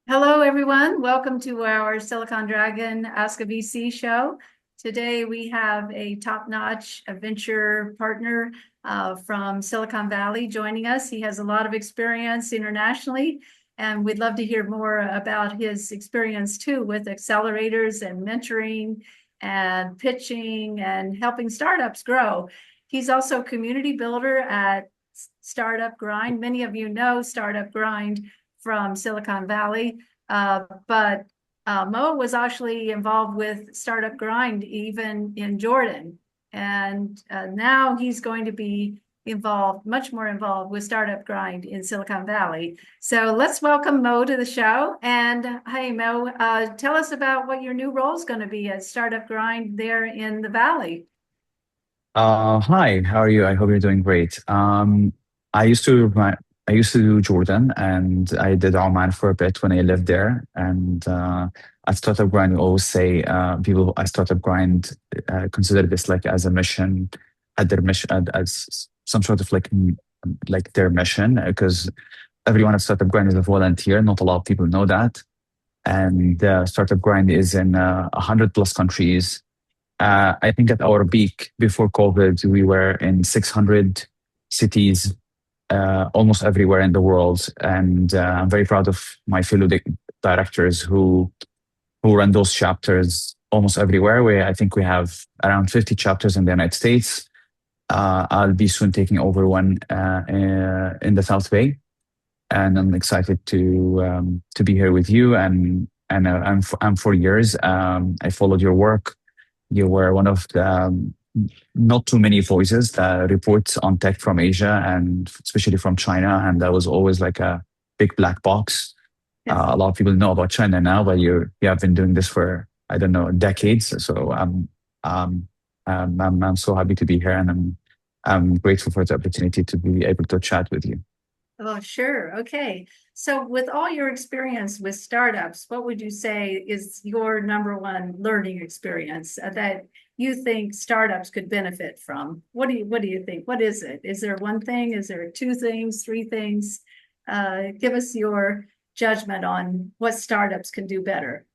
Hello, everyone. Welcome to our Silicon Dragon AskAVC show. Today, we have a top-notch venture partner from Silicon Valley joining us. He has a lot of experience internationally, and we'd love to hear more about his experience too with accelerators and mentoring and pitching and helping startups grow. He's also a community builder at Startup Grind. Many of you know Startup Grind from Silicon Valley. But Mo was actually involved with Startup Grind even in Jordan. And now he's going to be involved, much more involved with Startup Grind in Silicon Valley. So let's welcome Mo to the show. And hey, Mo, tell us about what your new role is going to be at Startup Grind there in the Valley. Hi, how are you? I hope you're doing great. I used to I used to do Jordan, and I did Oman for a bit when I lived there. And at Startup Grind, we always say people at Startup Grind consider this like as a mission, at their mission as some sort of like their mission, because everyone at Startup Grind is a volunteer. Not a lot of people know that. And Startup Grind is in 100 plus countries. I think at our peak before COVID, we were in 600 cities, almost everywhere in the world. And I'm very proud of my fellow directors who run those chapters almost everywhere. Where I think we have around 50 chapters in the United States. I'll be soon taking over one in the South Bay, and I'm excited to be here with you. I'm for years. I followed your work. You were one of the not too many voices that reports on tech from Asia and especially from China. And that was always like a big black box. Yes. A lot of people know about China now, but you have been doing this for, I don't know, decades. So I'm so happy to be here, and I'm grateful for the opportunity to be able to chat with you. Oh, sure. Okay. So with all your experience with startups, what would you say is your number one learning experience that you think startups could benefit from? What do you think? What is it? Is there one thing? Is there two things, three things? Give us your judgment on what startups can do better.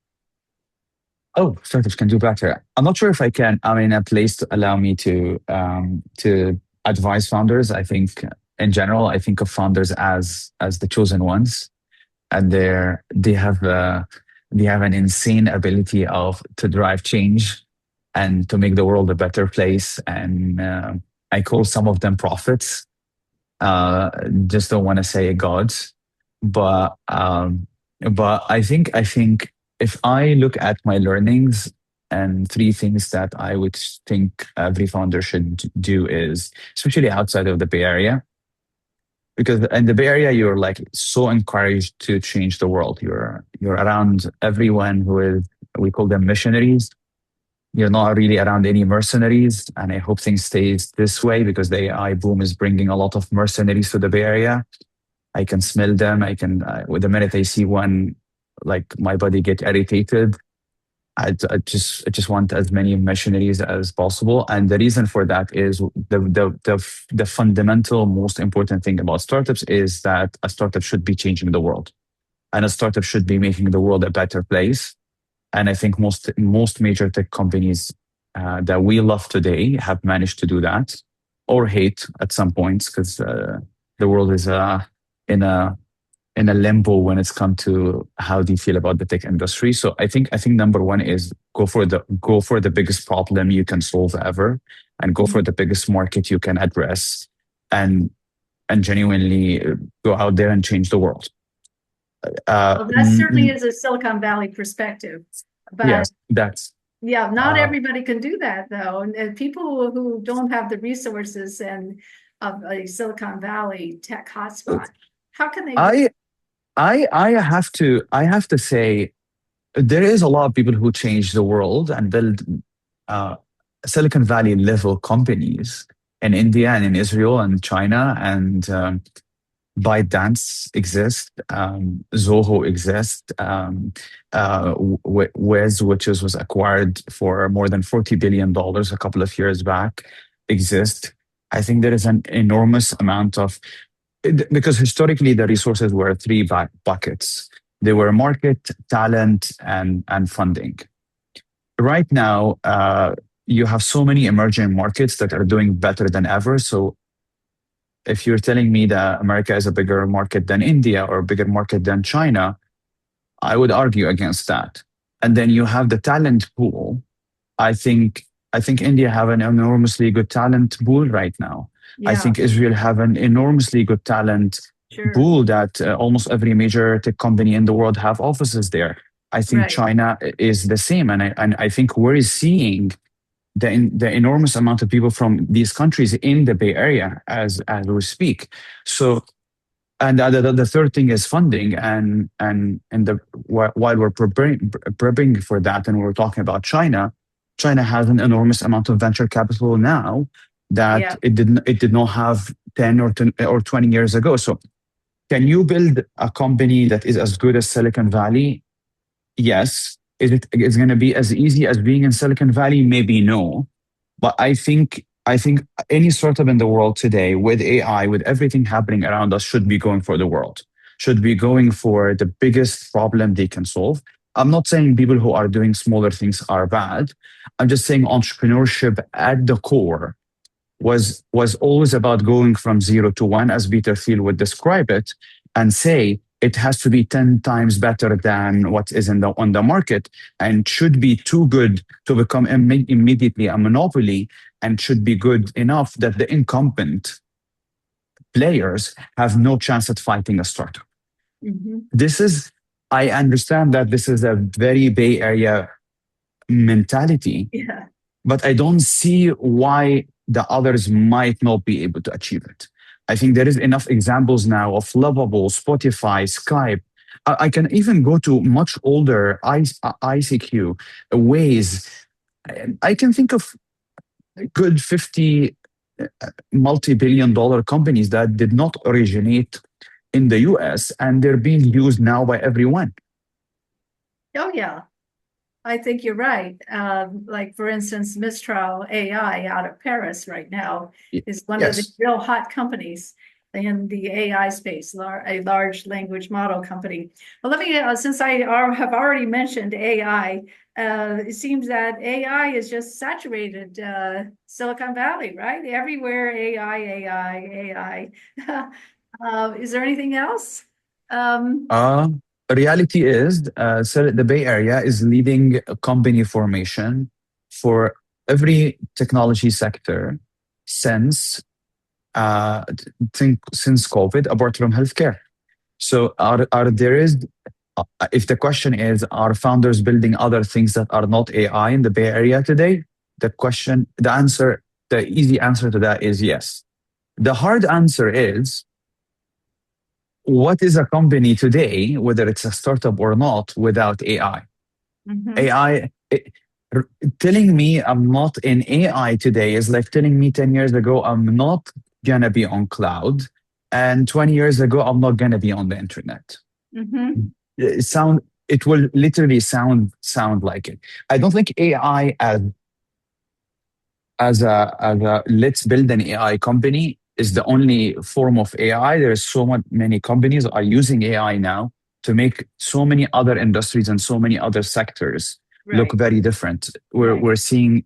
Oh, startups can do better. I'm not sure if I'm in a place to allow me to advise founders. I think in general, I think of founders as the chosen ones, and they have an insane ability of to drive change and to make the world a better place. And I call some of them prophets. Just don't want to say gods, but I think if I look at my learnings, and three things that I would think every founder should do is, especially outside of the Bay Area, because in the Bay Area you're like so encouraged to change the world. You're around everyone who is, we call them missionaries. You're not really around any mercenaries, and I hope things stays this way because the AI boom is bringing a lot of mercenaries to the Bay Area. I can smell them. With the minute I see one, like my body get irritated. I just want as many missionaries as possible, and the reason for that is the fundamental most important thing about startups is that a startup should be changing the world, and a startup should be making the world a better place. And I think most major tech companies that we love today have managed to do that, or hate at some points, because the world is in a limbo when it's come to how do you feel about the tech industry. So I think number one is go for the biggest problem you can solve ever, and go for the biggest market you can address, and genuinely go out there and change the world. Uh, Well, that mm, certainly mm, is a Silicon Valley perspective, but yes, that's yeah, not uh, everybody can do that though. And people who don't have the resources and of a Silicon Valley tech hotspot, how can they do? I I have to say there is a lot of people who change the world and build uh, Silicon Valley level companies in India and in Israel and China, and ByteDance exists, Zoho exists, Wiz, which was acquired for more than $40 billion a couple of years back, exist. I think there is an enormous amount of, because historically the resources were three buckets. They were market, talent, and funding. Right now, you have so many emerging markets that are doing better than ever. So if you're telling me that America is a bigger market than India or a bigger market than China, I would argue against that. And then you have the talent pool. I think I think India have an enormously good talent pool right now. I Yeah, think Israel have an enormously good talent sure. pool that almost every major tech company in the world have offices there. I think Right. China is the same, and I think we're seeing the enormous amount of people from these countries in the Bay Area as we speak. So, and the third thing is funding, and while we're preparing for that, and we're talking about China, China has an enormous amount of venture capital now that Yeah. it did not have 10 or 20 years ago. So, can you build a company that is as good as Silicon Valley? Yes. Is going to be as easy as being in Silicon Valley? Maybe no. But I think any startup in the world today with AI, with everything happening around us, should be going for the world, should be going for the biggest problem they can solve. I'm not saying people who are doing smaller things are bad. I'm just saying entrepreneurship at the core was always about going from 0 to 1, as Peter Thiel would describe it, and say it has to be 10 times better than what is on the market, and should be too good to become immediately a monopoly, and should be good enough that the incumbent players have no chance at fighting a startup. Hmm. This is, I understand that this is a very Bay Area mentality, Yeah. but I don't see why the others might not be able to achieve it. I think there is enough examples now of Lovable, Spotify, Skype. I can even go to much older ICQ ways. I can think of good 50 multi-billion dollar companies that did not originate in the US, and they're being used now by everyone. Oh, yeah. I think you're right. Like for instance, Mistral AI out of Paris right now is one of the Yes. real hot companies in the AI space, a large language model company. Well, let me, since have already mentioned AI, it seems that AI is just saturated Silicon Valley, right? Everywhere AI, AI, AI. Is there anything else? Um, Uh, Reality is, so the Bay Area is leading a company formation for every technology sector since since COVID, apart from healthcare. So, are there is if the question is, are founders building other things that are not AI in the Bay Area today? The easy answer to that is yes. The hard answer is, what is a company today, whether it's a startup or not, without AI? mhm. AI, telling me I'm not in AI today is like telling me 10 years ago I'm not going to be on cloud, and 20 years ago I'm not going to be on the internet. Mhm. It will literally sound like it. I don't think AI as a let's build an AI company is the only form of AI. There's so many companies are using AI now to make so many other industries and so many other sectors look Right, very different. We're right. we're seeing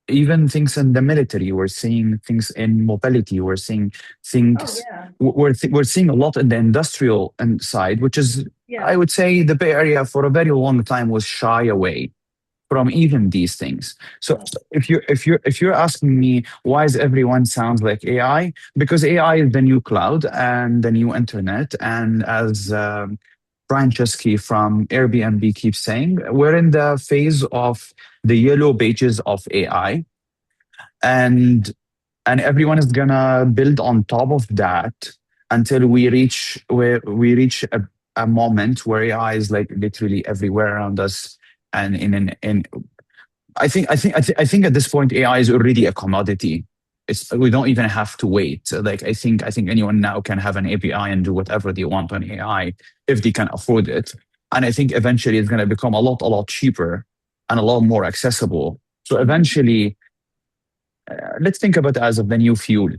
even things in the military. We're seeing things in mobility. We're seeing Oh, things. yeah, We're seeing a lot in the industrial side, which is, I yeah. would say, the Bay Area for a very long time was shy away from even these things. So if you're asking me why is everyone sounds like AI, because AI is the new cloud and the new internet, and as Brian Chesky from Airbnb keeps saying, we're in the phase of the yellow pages of AI, and everyone is gonna build on top of that until we reach a moment where AI is like literally everywhere around us, and in I think at this point AI is already a commodity. We don't even have to wait. Like I think anyone now can have an API and do whatever they want on AI if they can afford it. And I think eventually it's going to become a lot cheaper and a lot more accessible. So Mhm. eventually, let's think about it as of the new fuel.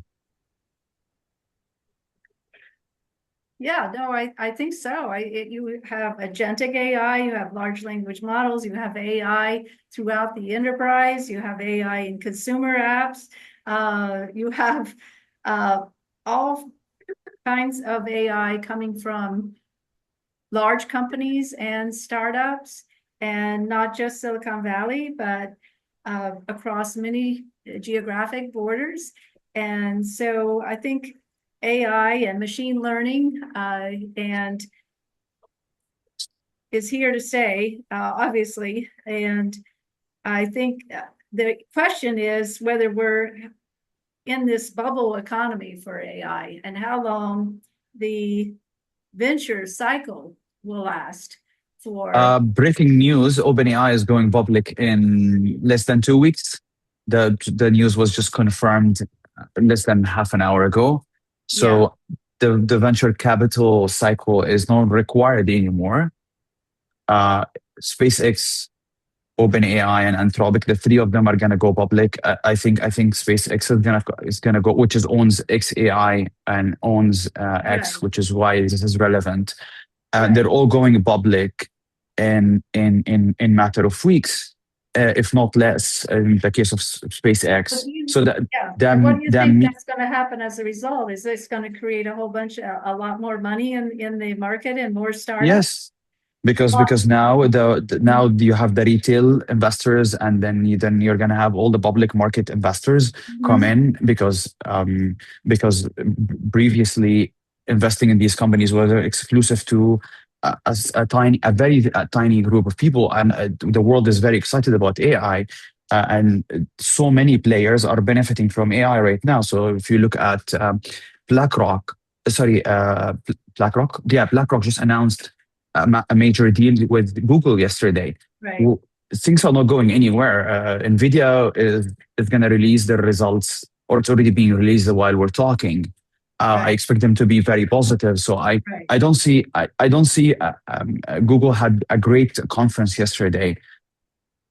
Yeah, no, I think so. You have agentic AI, you have large language models, you have AI throughout the enterprise, you have AI in consumer apps, you have uh, all kinds of AI coming from large companies and startups, and not just Silicon Valley, but across many geographic borders. And so I think AI and machine learning and is here to stay, obviously. And I think the question is whether we're in this bubble economy for AI and how long the venture cycle will last for. Breaking news: OpenAI is going public in less than 2 weeks. The news was just confirmed less than half an hour ago. Yeah, So the venture capital cycle is not required anymore. Uh, SpaceX, OpenAI, and Anthropic, the three of them are gonna go public. I think SpaceX is gonna go, which is owns XAI and owns right, X, which is why this is relevant. They're right. all going public in matter of weeks, if not less, in the case of But SpaceX. you, So that yeah, and what them do you think them that's going to happen as a result? Is this going to create a whole bunch of a lot more money in the market and more startups? yes, because Well, now now you have the retail investors, and then you're gonna have all the public market investors come mhm, in, because previously investing in these companies was exclusive to a tiny group of people, and the world is very excited about AI. And so many players are benefiting from AI right now. So if you look at BlackRock, sorry, BlackRock just announced a major deal with Google yesterday. right, Well, things are not going anywhere. Nvidia is going to release their results, or it's already being released while we're talking. I right, expect them to be very positive. So right. I don't see. Google had a great conference yesterday.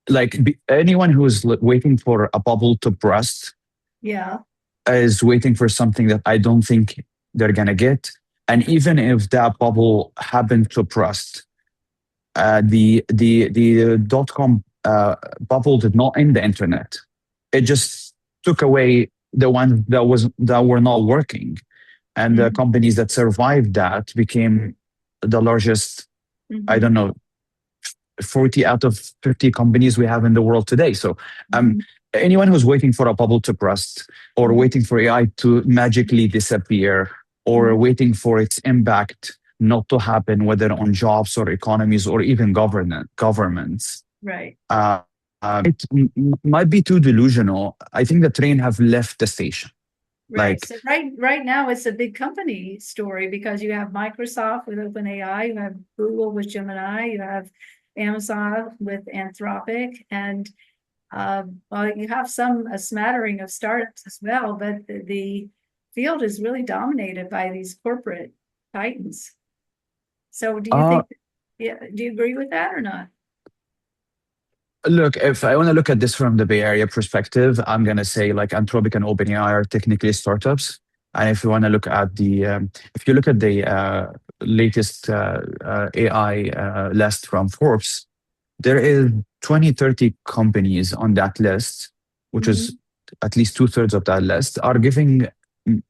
Like anyone who is waiting for a bubble to burst Yeah, is waiting for something that I don't think they're gonna get. And even if that bubble happened to burst, the dot com bubble did not end the internet. It just took away the ones that were not working, and the mhm, companies that survived that became the largest. I don't mhm, know, 40 out of 50 companies we have in the world today. So um, mhm, anyone who's waiting for a bubble to burst, or mhm, waiting for AI to magically disappear, or mhm, waiting for its impact not to happen, whether on jobs or economies or even governments, right. uh, it might be too delusional. I think the train have left the station. Right. Like, So right now it's a big company story because you have Microsoft with OpenAI, you have Google with Gemini, you have Amazon with Anthropic, and well, you have a smattering of startups as well, but the field is really dominated by these corporate titans. So do you uh, think, yeah, do you agree with that or not? look, if I want to look at this from the Bay Area perspective, I'm going to say like Anthropic and OpenAI are technically startups. And if you want to look at if you look at the latest AI list from Forbes, there is 20, 30 companies on that list, which is Mhm. at least two-thirds of that list, are giving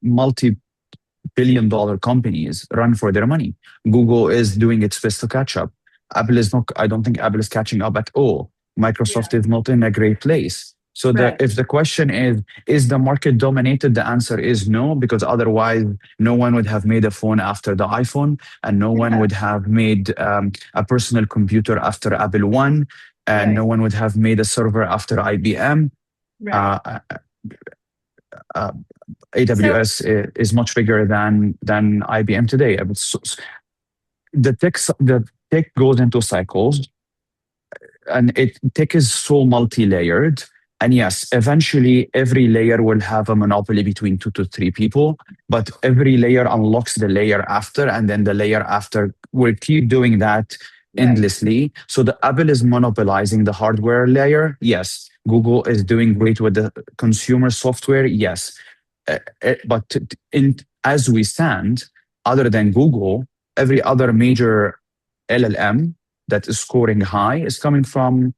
multi-billion-dollar companies run for their money. Google is doing its best to catch up. Apple is not, I don't think Apple is catching up at all. Yeah, Microsoft is not in a great place. So right. if the question is the market dominated? The answer is no, because otherwise no one would have made a phone after the iPhone, and no one Yeah, would have made a personal computer after Apple One, and no right, one would have made a server after IBM. right. Uh, uh, uh, So, AWS is much bigger than IBM today. The tech goes into cycles, and tech is so multi-layered. And yes, eventually every layer will have a monopoly between 2 to 3 people, but every layer unlocks the layer after, and then the layer after will keep doing that right. endlessly. So the Apple is monopolizing the hardware layer. Yes. Google is doing great with the consumer software. Yes. But as we stand, other than Google, every other major LLM that is scoring high is coming from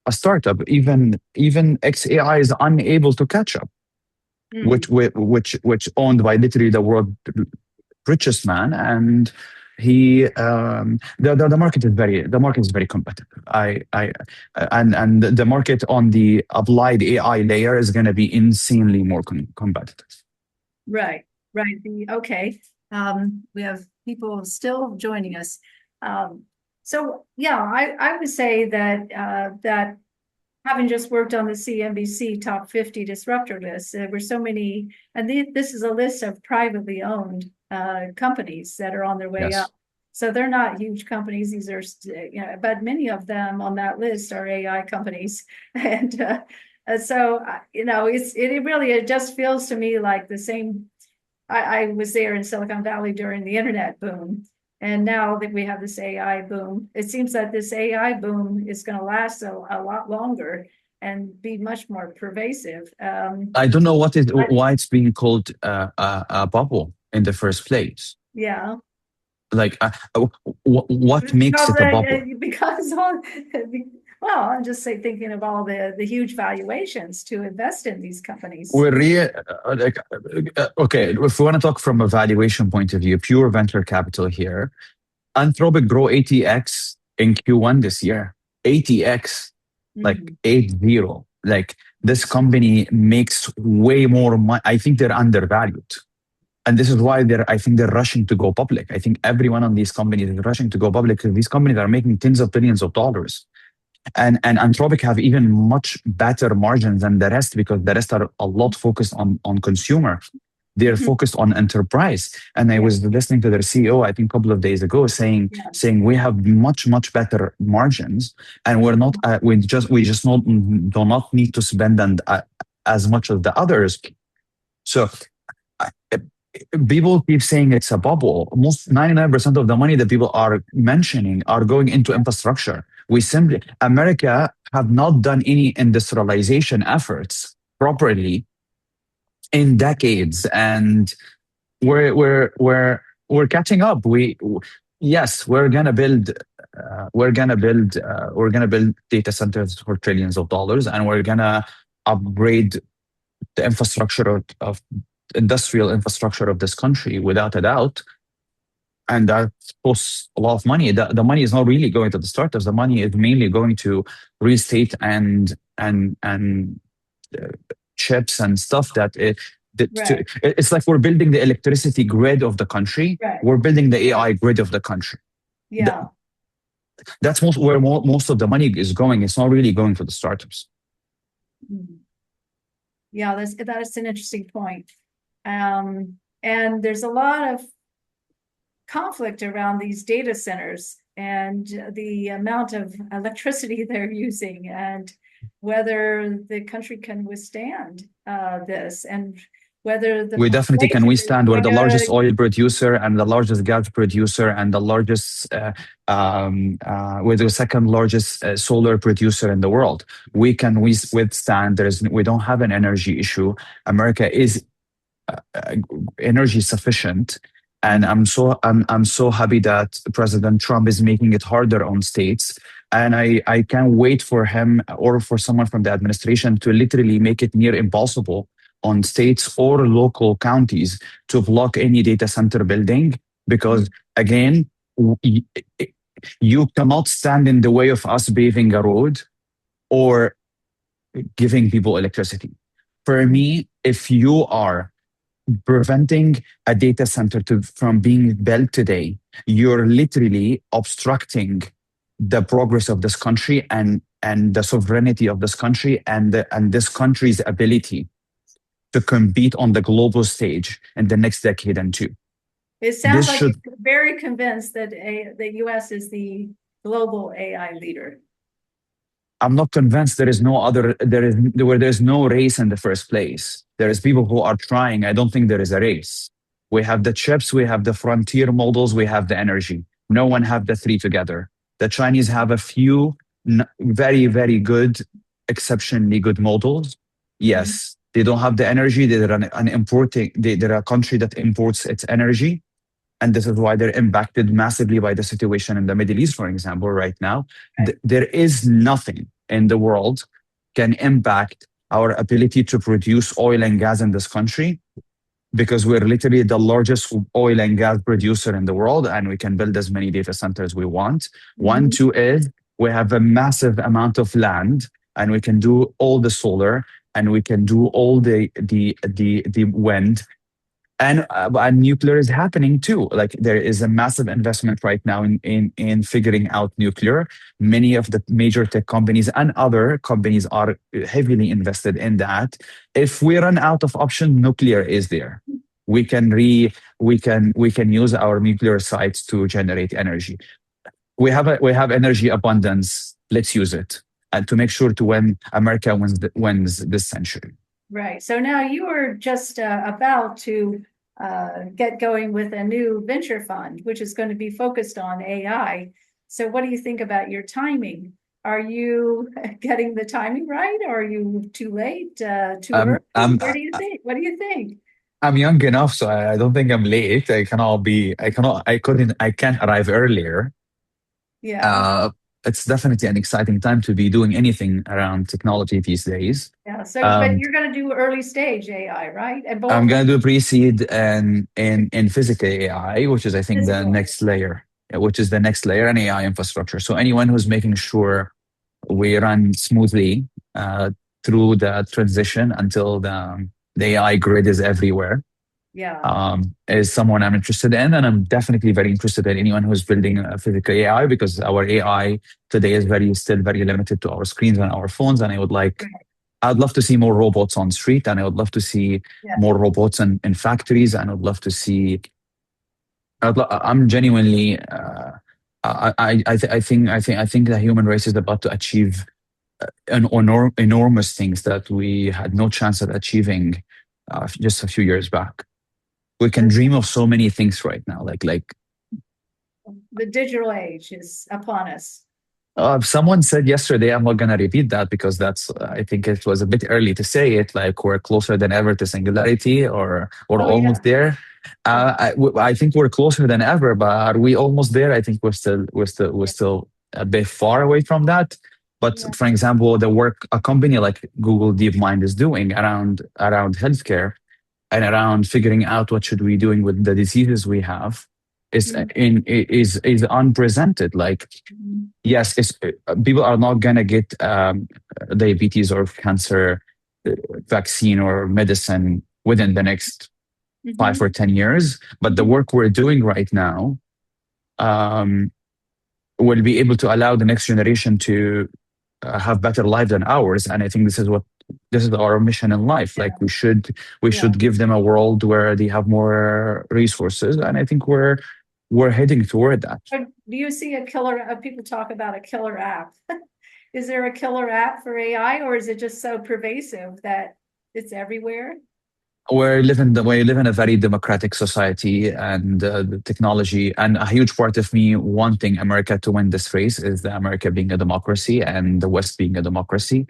a startup. Even XAI is unable to catch up, Mm. which owned by literally the world richest man, and the market is very competitive. And the market on the applied AI layer is going to be insanely more competitive. Right, right. Okay. We have people still joining us. So yeah, I would say that that having just worked on the CNBC top 50 disruptor list, there were so many, and this is a list of privately owned companies that are on their way up. Yes. So they're not huge companies. These are, but many of them on that list are AI companies. And so, it really, it just feels to me like the same. I was there in Silicon Valley during the internet boom. And now that we have this AI boom, it seems that this AI boom is going to last a lot longer and be much more pervasive. I don't know why it's being called a bubble in the first place. Yeah. Like, what makes it a bubble? Because well, I'm just thinking of all the huge valuations to invest in these companies. Okay, if we want to talk from a valuation point of view, pure venture capital here, Anthropic grow 80x in Q1 this year. 80x, like 80. Like, this company makes way more money. I think they're undervalued. And this is why I think they're rushing to go public. I think everyone on these companies is rushing to go public because these companies are making tens of billions of dollars. And Anthropic have even much better margins than the rest because the rest are a lot focused on consumer. They're focused on enterprise. And I was listening to their CEO, I think a couple of days ago, saying we have much better margins, and we just do not need to spend as much as the others. So people keep saying it's a bubble. Most 99% of the money that people are mentioning are going into infrastructure. America have not done any industrialization efforts properly in decades, and we're catching up. We're gonna build data centers for trillions of dollars, and we're gonna upgrade the infrastructure of industrial infrastructure of this country without a doubt. And that costs a lot of money. The money is not really going to the startups. The money is mainly going to real estate and chips and stuff it's like we're building the electricity grid of the country. We're building the AI grid of the country. Yeah. That's where most of the money is going. It's not really going to the startups. Yeah, that is an interesting point. And there's a lot of conflict around these data centers and the amount of electricity they're using and whether the country can withstand this, and whether we definitely can withstand. We're the largest oil producer and the largest gas producer and the largest we're the second largest solar producer in the world. We can withstand. We don't have an energy issue. America is energy sufficient. And I'm so happy that President Trump is making it harder on states. And I can't wait for him or for someone from the administration to literally make it near impossible on states or local counties to block any data center building. Because again, you cannot stand in the way of us paving a road or giving people electricity. For me, if you are preventing a data center from being built today, you're literally obstructing the progress of this country and the sovereignty of this country and this country's ability to compete on the global stage in the next decade and two. It sounds like you're very convinced that the U.S. is the global AI leader. I'm not convinced. There's no race in the first place. There is people who are trying. I don't think there is a race. We have the chips, we have the frontier models, we have the energy. No one have the three together. The Chinese have a few very, very good, exceptionally good models. Yes, they don't have the energy. They're a country that imports its energy. and this is why they're impacted massively by the situation in the Middle East, for example, right now. Right. There is nothing in the world can impact our ability to produce oil and gas in this country because we're literally the largest oil and gas producer in the world, and we can build as many data centers we want. One, Mhm. two is we have a massive amount of land, and we can do all the solar, and we can do all the wind, and nuclear is happening too. Like there is a massive investment right now in figuring out nuclear. Many of the major tech companies and other companies are heavily invested in that. If we run out of option, nuclear is there. We can we can use our nuclear sites to generate energy. We have energy abundance. Let's use it and to make sure to win America wins this century. Right. So now you are just about to get going with a new venture fund, which is going to be focused on AI. So what do you think about your timing? Are you getting the timing right? Or are you too late, too early? Um, um, Where do you think? What do you think? I'm young enough, so I don't think I'm late. I can't arrive earlier. Yeah. Uh, it's definitely an exciting time to be doing anything around technology these days. Yeah. So, but Um, you're going to do early stage AI, right? And I'm both gonna do pre-seed and in physical AI, which is I think the physical. next layer, which is the next layer in AI infrastructure. So anyone who's making sure we run smoothly uh, through the transition until the AI grid is everywhere Yeah. is someone I'm interested in. And I'm definitely very interested in anyone who's building a physical AI because our AI today is still very limited to our screens and our phones. And Right. I'd love to see more robots on street, and I would love to see Yes. more robots in factories, and I'd love to see. I'm genuinely. I think the human race is about to achieve enormous things that we had no chance at achieving just a few years back. We can dream of so many things right now, like The digital age is upon us. someone said yesterday, I'm not going to repeat that because I think it was a bit early to say it, like we're closer than ever to singularity or we're Oh, yeah. almost there. Yeah. I think we're closer than ever, but are we almost there? I think we're still a bit far away from that. But Yeah. for example, the work a company like Google DeepMind is doing around healthcare and around figuring out what should we doing with the diseases we have is unprecedented. Like Mhm. yes, people are not gonna get diabetes or cancer vaccine or medicine within the next five Mhm. or 10 years, but the work we're doing right now um, will be able to allow the next generation to have better life than ours. And I think this is our mission in life. Like Yeah. we Yeah. should give them a world where they have more resources, and I think we're heading toward that. But do you see a killer? People talk about a killer app. Is there a killer app for AI, or is it just so pervasive that it's everywhere? We live in a very democratic society, and the technology, and a huge part of me wanting America to win this race is the America being a democracy and the West being a democracy.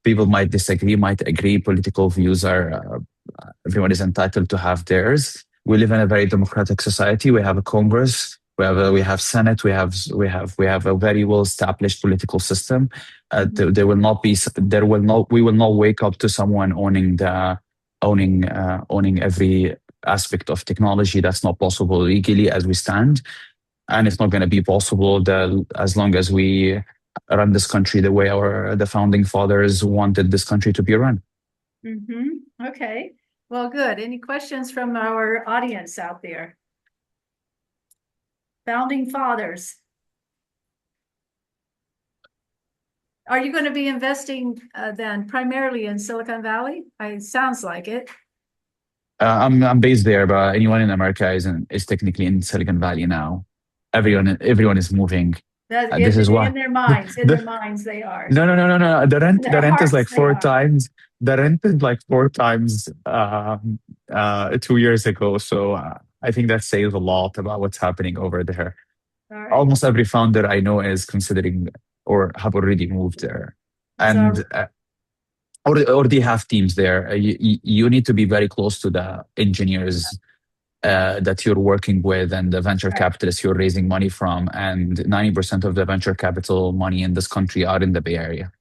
People might disagree, might agree. Political views are everyone is entitled to have theirs. We live in a very democratic society. We have a Congress. We have Senate. We have a very well established political system. There will not be there will not we will not wake up to someone owning every aspect of technology. That's not possible legally as we stand, and it's not going to be possible as long as we run this country the way the founding fathers wanted this country to be run. Okay. Well, good. Any questions from our audience out there? Founding fathers. Are you going to be investing then primarily in Silicon Valley? Sounds like it. I'm based there, but anyone in America is technically in Silicon Valley now. Everyone is moving. That This is why. in The, their minds, they are. no, no, no, no, no. The In rent the their rent is like hearts, they four are. times. The rent is like four times 2 years ago. So I think that says a lot about what's happening over there. All right. Almost every founder I know is considering or have already moved there, and So, or they have teams there. You need to be very close to the engineers that you're working with and the venture Right. capitalists you're raising money from. And 90% of the venture capital money in this country are in the Bay Area.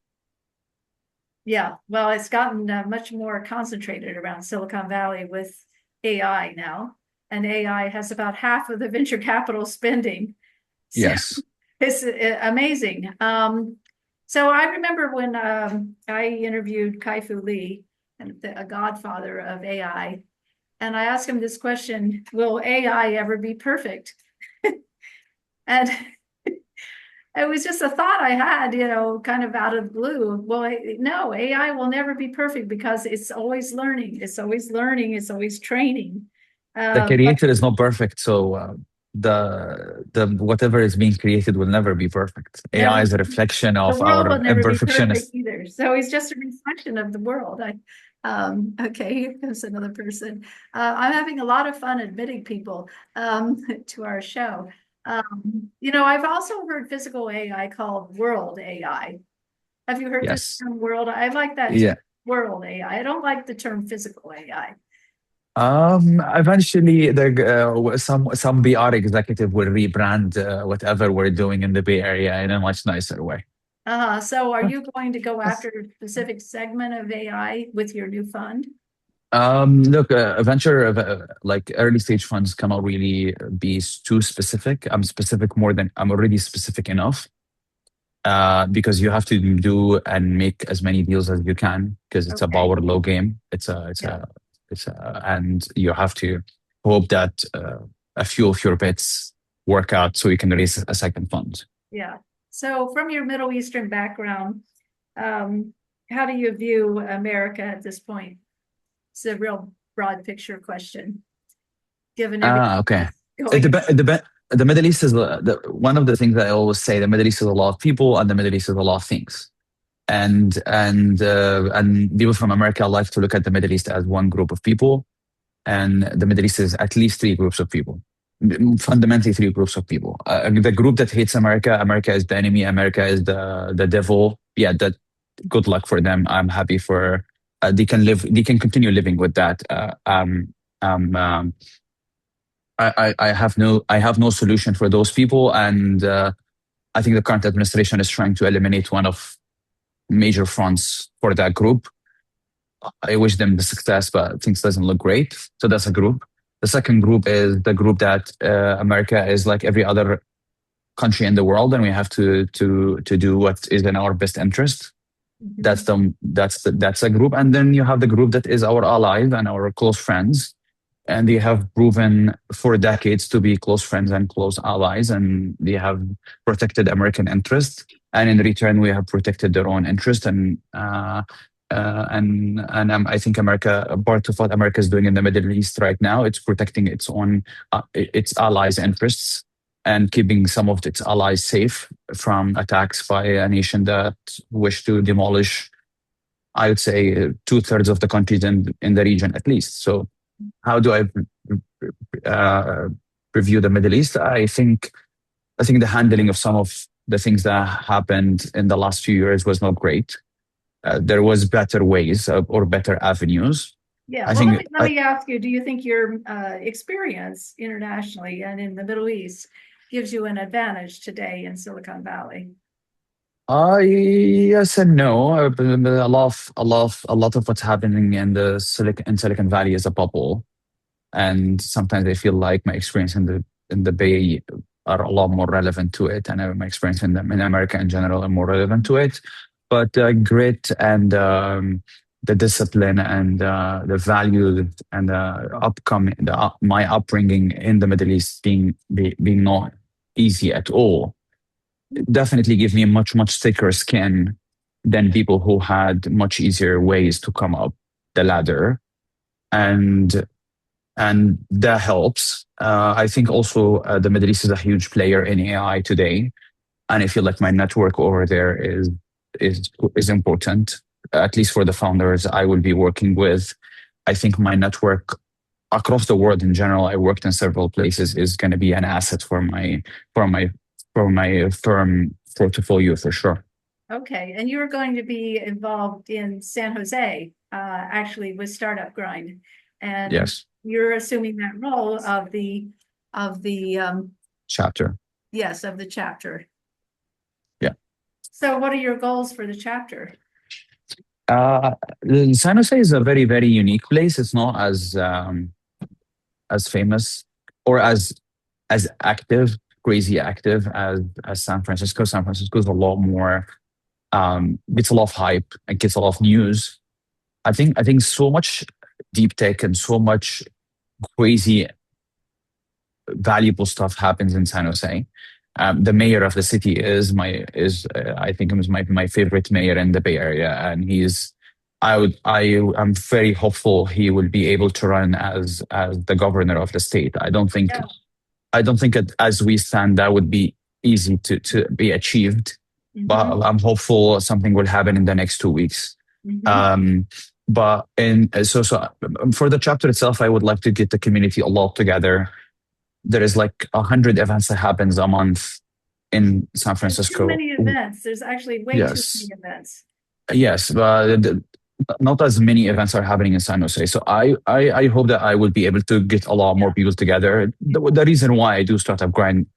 Yeah, well, it's gotten much more concentrated around Silicon Valley with AI now, and AI has about half of the venture capital spending. So Yes. it's amazing. So I remember when I interviewed Kai-Fu Lee, a godfather of AI, and I asked him this question: will AI ever be perfect? And it was just a thought I had, kind of out of the blue. Well, no, AI will never be perfect because it's always learning. It's always learning. It's always training. The But creator is not perfect, so the whatever is being created will never be perfect. AI no, is a reflection the of world our will never be perfect imperfectionist. either. So it's just a reflection of the world. Okay, here comes another person. I'm having a lot of fun admitting people to our show. I've also heard physical AI called world AI. Have you heard this Yes. term world? I like that term, Yeah. world AI. I don't like the term physical AI. Eventually, some BR executive will rebrand whatever we're doing in the Bay Area in a much nicer way. So are you going to go after a specific segment of AI with your new fund? Look, venture like early stage funds cannot really be too specific. I'm already specific enough. Because you have to do and make as many deals as you can because it's a Okay. power low game. Yeah. And you have to hope that a few of your bets work out so you can raise a second fund. Yeah. So from your Middle Eastern background, um, how do you view America at this point? It's a real broad picture question, given everything Okay. that's It going dep- it dep- the Middle East is one of the things that I always say. The Middle East is a lot of people, and the Middle East is a lot of things. And people from America like to look at the Middle East as one group of people, and the Middle East is at least three groups of people. Fundamentally, three groups of people. The group that hates America, America is the enemy, America is the devil. Yeah, that good luck for them. I'm happy for they can continue living with that. Um, um, I have no solution for those people, and I think the current administration is trying to eliminate one of major fronts for that group. I wish them the success, but things doesn't look great. So that's a group. The second group is the group that America is like every other country in the world, and we have to do what is in our best interest. Mhm. That's a group, and then you have the group that is our allies and our close friends, and they have proven for decades to be close friends and close allies, and they have protected American interests, and in return, we have protected their own interest. And I think America, part of what America is doing in the Middle East right now, it's protecting its allies' interests and keeping some of its allies safe from attacks by a nation that wish to demolish, I would say, two-thirds of the countries in the region at least. So how do I uh, review the Middle East? I think the handling of some of the things that happened in the last few years was not great. There was better ways or better avenues. Yeah. I Well, think let me ask you, do you think your experience internationally and in the Middle East gives you an advantage today in Silicon Valley? yes and no. A lot of what's happening in Silicon Valley is a bubble, and sometimes I feel like my experience in the Bay are a lot more relevant to it, and my experience in America in general are more relevant to it. But grit and the discipline and the value and my upbringing in the Middle East being not easy at all definitely give me a much thicker skin than people who had much easier ways to come up the ladder, and that helps. I think also the Middle East is a huge player in AI today, and I feel like my network over there is important, at least for the founders I will be working with. I think my network across the world in general, I worked in several places, is going to be an asset for my for my firm portfolio for sure. Okay, and you're going to be involved in San Jose, actually with Startup Grind. And Yes. you're assuming that role of the chapter. yes, of the chapter. Yeah. So what are your goals for the chapter? Uh, San Jose is a very, very unique place. It's not as famous or as active, crazy active as San Francisco. San Francisco is a lot more gets a lot of hype and gets a lot of news. I think so much deep tech and so much crazy valuable stuff happens in San Jose. The mayor of the city I think is my favorite mayor in the Bay Area, and I am very hopeful he will be able to run as the governor of the state. Yeah. I don't think that as we stand that would be easy to be achieved, Mhm, but I'm hopeful something will happen in the next 2 weeks. mhm. Um, but in so for the chapter itself, I would like to get the community a lot together. There is like 100 events that happens a month in San There's too Francisco. many events. There's actually way too many Yes, events. yes, but not as many events are happening in San Jose. So I hope that I will be able to get a lot more people together. The reason why I do startup grind,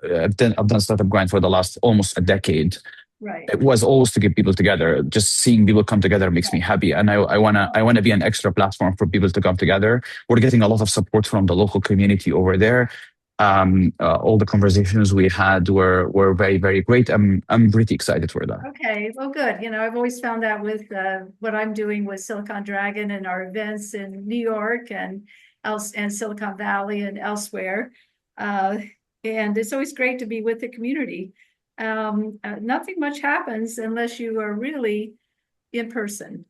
I've done startup grind for the last almost a decade. Right. It was always to get people together. Just seeing people come together makes me happy, and I wanna be an extra platform for people to come together. We're getting a lot of support from the local community over there. All the conversations we had were very, very great. I'm pretty excited for that. Okay, well, good. I've always found that with what I'm doing with Silicon Dragon and our events in New York and else and Silicon Valley and elsewhere. Uh, and it's always great to be with the community. Nothing much happens unless you are really in person,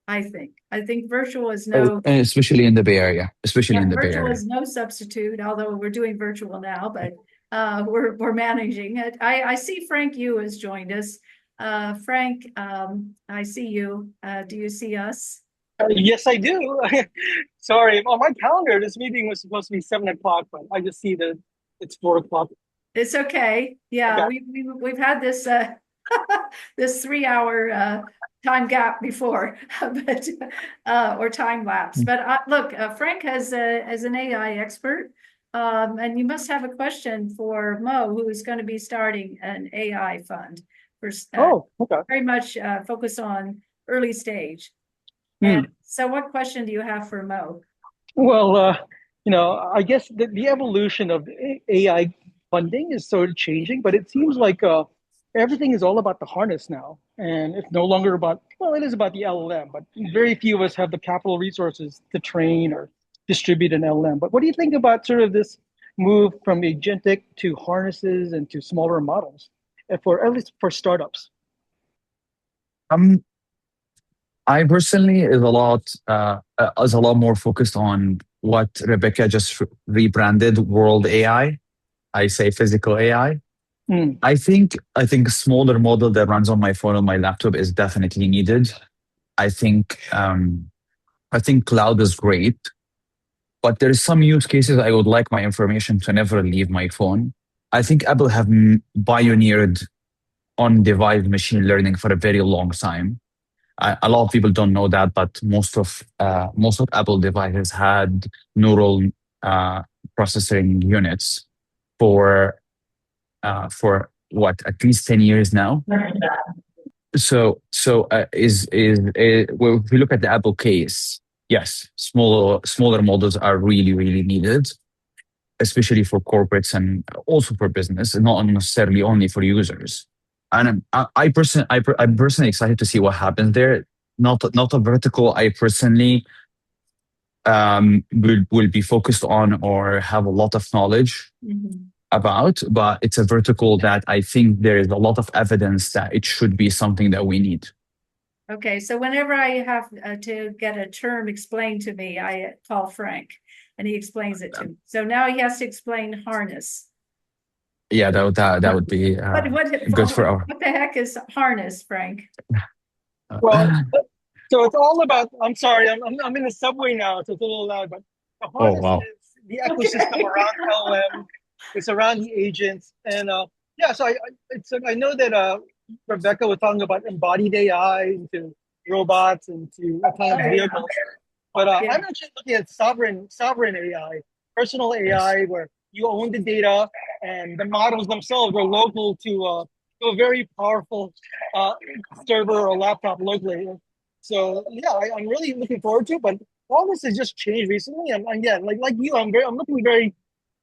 I think. I think virtual is no And especially in the Bay Area, especially Yeah, in the Bay virtual Area. is no substitute, although we're doing virtual now, but we're managing it. I see Frank Yu has joined us. Frank, I see you. Do you see us? Yes, I do. Sorry, on my calendar, this meeting was supposed to be 7 o'clock, but I just see that it's 4 o'clock. It's okay. Yeah, Okay. we've had this this 3 hour time gap before, but or time lapse. But look, Frank has as an AI expert, and you must have a question for Mo, who is going to be starting an AI fund for Oh, okay. very much focus on early stage. Hmm. And so, what question do you have for Mo? Well, I guess the evolution of AI funding is sort of changing, but it seems like everything is all about the harness now. And it's no longer about, well, it is about the LLM, but very few of us have the capital resources to train or distribute an LLM. But what do you think about sort of this move from agentic to harnesses and to smaller models, for at least for startups? Um, I personally is a lot more focused on what Rebecca just rebranded World AI. I say physical AI. Hmm. I think a smaller model that runs on my phone or my laptop is definitely needed. I think um, I think cloud is great, but there is some use cases I would like my information to never leave my phone. I think Apple have pioneered on-device machine learning for a very long time. A lot of people don't know that, but most of Apple devices had neural uh, processing units for what, at least 10 years now. Well, if we look at the Apple case, yes, smaller models are really, really needed, especially for corporates and also for business, and not necessarily only for users. And I'm personally excited to see what happens there. Not a vertical I personally will be focused on or have a lot of knowledge Mhm. about, but it's a vertical that I think there is a lot of evidence that it should be something that we need. Okay, so whenever I have to get a term explained to me, I call Frank and he explains it to me. So now he has to explain harness. Yeah, that would be good for our. What the heck is harness, Frank? Well, so it's all about, I'm sorry, I'm in the subway now, so it's a little loud, but the Oh harness wow. is the ecosystem Okay. around LM. It's around the agents. And yeah, so I know that Rebecca was talking about embodied AI into robots, into autonomous Oh, yeah. vehicles. But Yeah. I'm actually looking at sovereign AI, personal Yes. AI, where you own the data and the models themselves are local to a very powerful uh, server or laptop locally. So yeah, I'm really looking forward to it. But all this has just changed recently, and yeah, like you, I'm looking very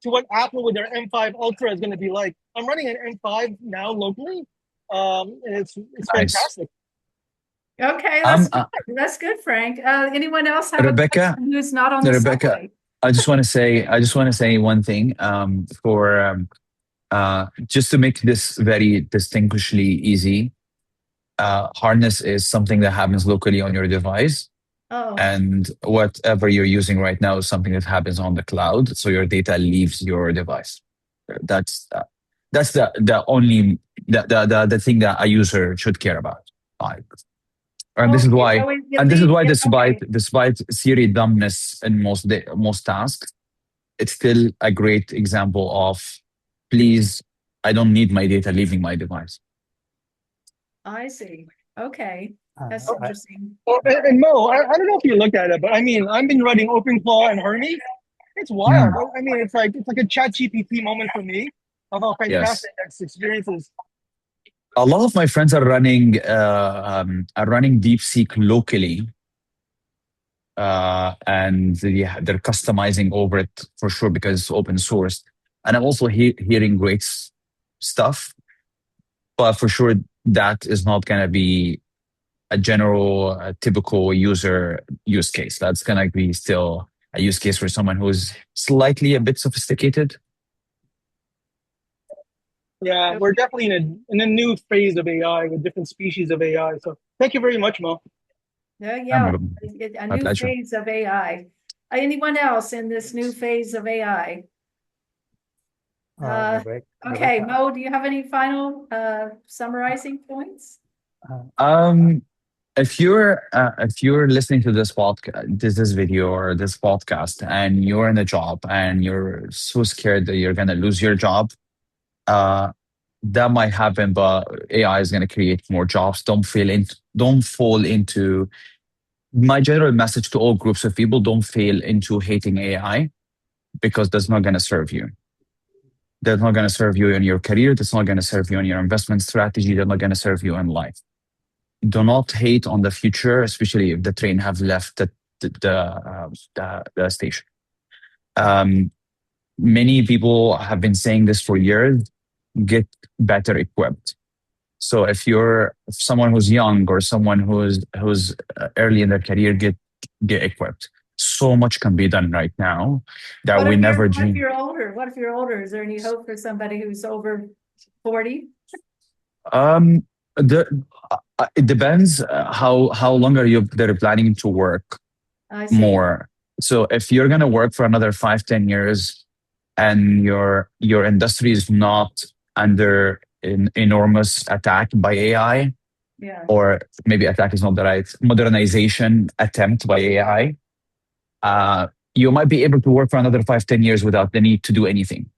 to what Apple with their M5 Ultra is going to be like. I'm running an M5 now locally, and it's Nice. fantastic. Okay, Um, that's good, Frank. Anyone else have a Rebecca, question who's not on the Rebecca, subway? I just want to say one thing. For just to make this very distinguishedly easy, harness is something that happens locally on your device, Oh, and whatever you're using right now is something that happens on the cloud. So your data leaves your device. That's the only the thing that a user should care about. Like, and this is okay. why So and this is why yeah, despite okay. Siri dumbness in most tasks, it's still a great example of, please, I don't need my data leaving my device. I see. Okay, that's I- interesting. Oh, and Mo, I don't know if you looked at it, but I mean, I've been running OpenClaw and Hermes. It's wild. Mm, I mean, it's like a chat GPT moment for me of how yes. fantastic that experience is. A lot of my friends are running DeepSeek locally, and they're customizing over it for sure because it's open source. And I'm also hearing great stuff, but for sure that is not going to be a general, typical user use case. That's going to be still a use case for someone who's slightly a bit sophisticated. Yeah, we're definitely in a new phase of AI with different species of AI. So thank you very much, Mo. Yeah, a My new pleasure. phase of AI. Anyone else in this new phase of AI? Okay, Mo, do you have any final summarizing points? Um, if you're listening to this podcast, this video or this podcast, and you're in a job and you're so scared that you're gonna lose your job, uh, that might happen. But AI is gonna create more jobs. Don't fall into my general message to all groups of people. Don't fall into hating AI because that's not gonna serve you. That's not gonna serve you in your career. That's not gonna serve you in your investment strategy. They're not gonna serve you in life. Do not hate on the future, especially if the train have left the station. Um, Many people have been saying this for years. Get better equipped. So if someone who's young or someone who's early in their career, get equipped. So much can be done right now that we never What if dreamed. you're older? What if you're older? Is there any hope for somebody who's over 40? Um, it depends how long are you they're planning to work I see. more. So if you're gonna work for another 5, 10 years, and your industry is not under an enormous attack by AI, Yeah. or maybe attack is not the right modernization attempt by AI, you might be able to work for another 5, 10 years without the need to do anything.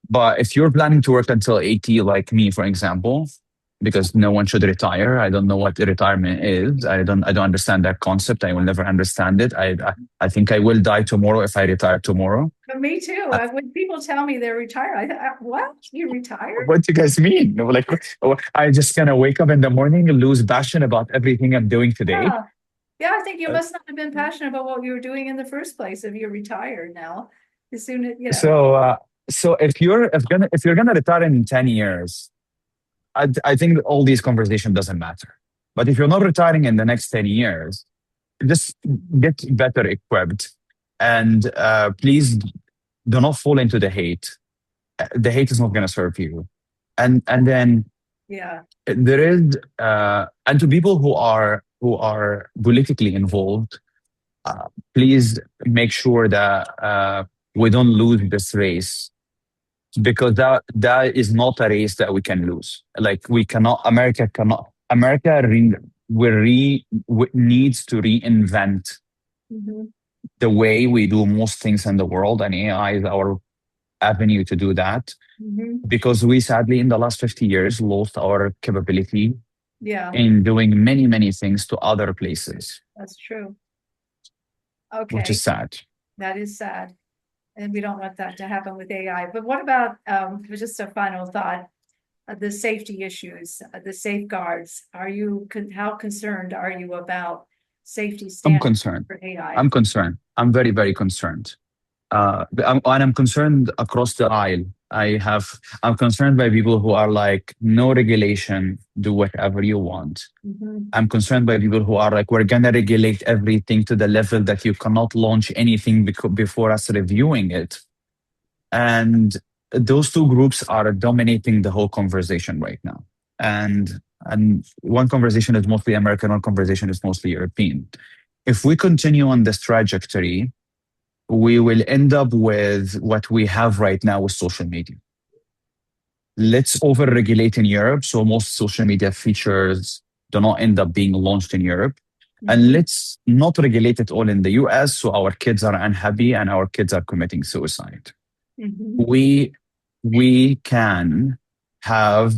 But if you're planning to work until 80, like me, for example, because no one should retire. I don't know what retirement is. I don't understand that concept. I will never understand it. I think I will die tomorrow if I retire tomorrow. But me too. Uh, When people tell me they're retired, what? You retired? what do you guys mean? Like, I just gonna wake up in the morning and lose passion about everything I'm doing today. Yeah. Yeah, I think you Uh, must not have been passionate about what you were doing in the first place if you're retired now. As soon as, So, if you're gonna retire in 10 years, I think that all these conversations doesn't matter. But if you're not retiring in the next 10 years, just get better equipped, and please do not fall into the hate. The hate is not going to serve you. And then yeah. there is and to people who are politically involved, please make sure that we don't lose this race, because that is not a race that we can lose. Like, we cannot. America needs to reinvent Mhm. the way we do most things in the world, and AI is our avenue to do that. Mhm. Because we sadly, in the last 50 years, lost our capability Yeah, in doing many, many things to other places, that's true. which Okay, is sad. that is sad. And we don't want that to happen with AI. But what about, just a final thought, the safety issues, the safeguards? How concerned are you about safety I'm standards concerned. for AI? I'm concerned. I'm very, very concerned. And I'm concerned across the aisle. I'm concerned by people who are like, no regulation, do whatever you want. Mhm. I'm concerned by people who are like, we're going to regulate everything to the level that you cannot launch anything before us reviewing it. And those two groups are dominating the whole conversation right now. And one conversation is mostly American, one conversation is mostly European. If we continue on this trajectory, we will end up with what we have right now with social media. Let's over-regulate in Europe so most social media features do not end up being launched in Europe. And Mhm. let's not regulate it all in the US so our kids are unhappy and our kids are committing suicide. Mhm. We can have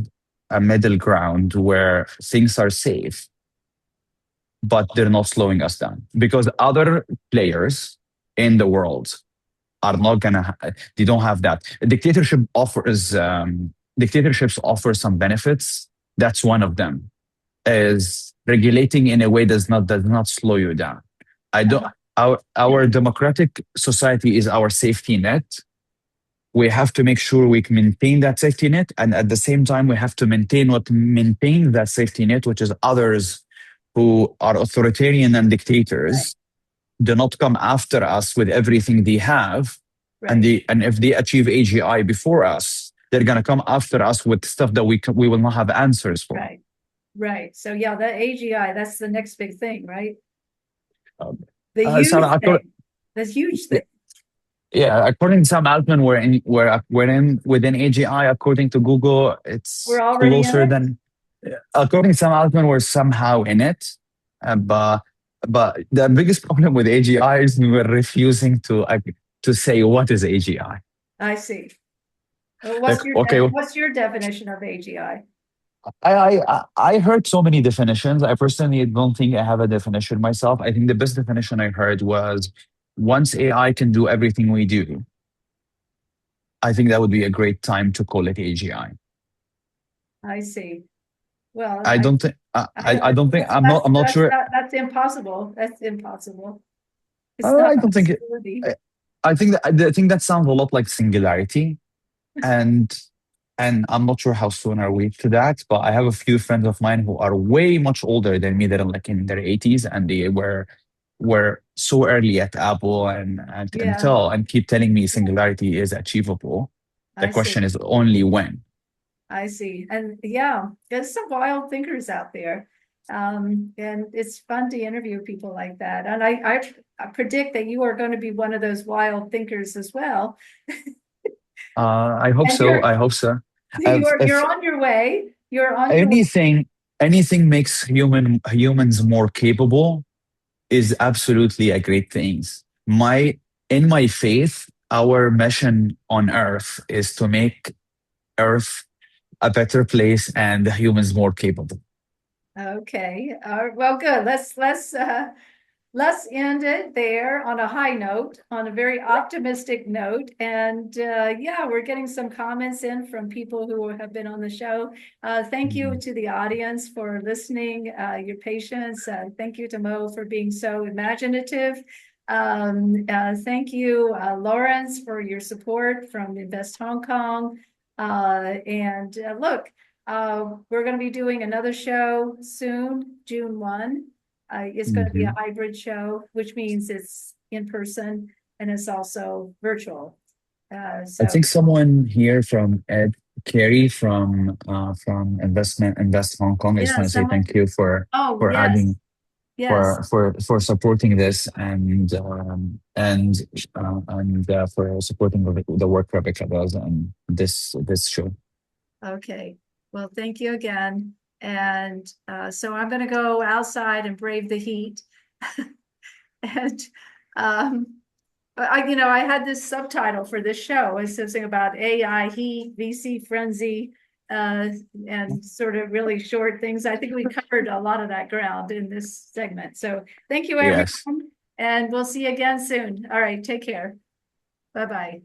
a middle ground where things are safe, but they're not slowing us down because other players in the world are not gonna. They don't have that. Dictatorships offer some benefits. That's one of them. Is regulating in a way does not slow you down. I don't. Uh-huh. Our democratic society is our safety net. We have to make sure we can maintain that safety net, and at the same time, we have to maintain that safety net, which is others who are authoritarian and Right, dictators do not come after us with everything they have, and right, if they achieve AGI before us, they're gonna come after us with stuff that we will not have answers for. right, right. So yeah, the AGI, that's the next big thing, right? Um, The Sam, huge thing, the huge thing. yeah, according to Sam Altman, we're in within AGI. According to Google, We're it's already in closer it? than. According to Sam Altman, we're somehow in it, but the biggest problem with AGI is we're refusing to say what is AGI. I see. Like, okay, What's your definition of AGI? I heard so many definitions. I personally don't think I have a definition myself. I think the best definition I heard was once AI can do everything we do, I think that would be a great time to call it AGI. I see. Well, I don't think I don't, I don't think I'm not sure. that's impossible. That's impossible. It's not I a don't think it. possibility. I think that sounds a lot like singularity, and I'm not sure how soon are we to that. But I have a few friends of mine who are way much older than me. That are like in their 80s, and they were so early at Apple Yeah, and keep telling me singularity is achievable. The I see. question is only when. I see. And yeah, there's some wild thinkers out there. And it's fun to interview people like that. And I predict that you are going to be one of those wild thinkers as well. I hope And so. I hope so. you're If on your way. You're on your way. anything makes humans more capable is absolutely a great thing. My in my faith, our mission on Earth is to make Earth a better place and the humans more capable. Okay. Well, good. Let's end it there on a high note, on a very optimistic note. And yeah, we're getting some comments in from people who have been on the show. Thank you to the audience for listening, your patience. Thank you to Mo for being so imaginative. Thank you, Lawrence, for your support from Invest Hong Kong. And look, we're going to be doing another show soon, June 1. It's going to be a Mhm. hybrid show, which means it's in person and it's also virtual. I So think someone here from Ed Carey from Invest Hong Kong. I just yeah, want to say someone. thank you Oh for yes, adding yes. for supporting this and for supporting the work Rebecca does and this show. Okay. Well, thank you again. And so I'm going to go outside and brave the heat. And um, I had this subtitle for this show. It's something about AI, heat, VC frenzy, and sort of really short things. I think we covered a lot of that ground in this segment. So thank you, everyone. Yes. And we'll see you again soon. All right, take care. Bye-bye.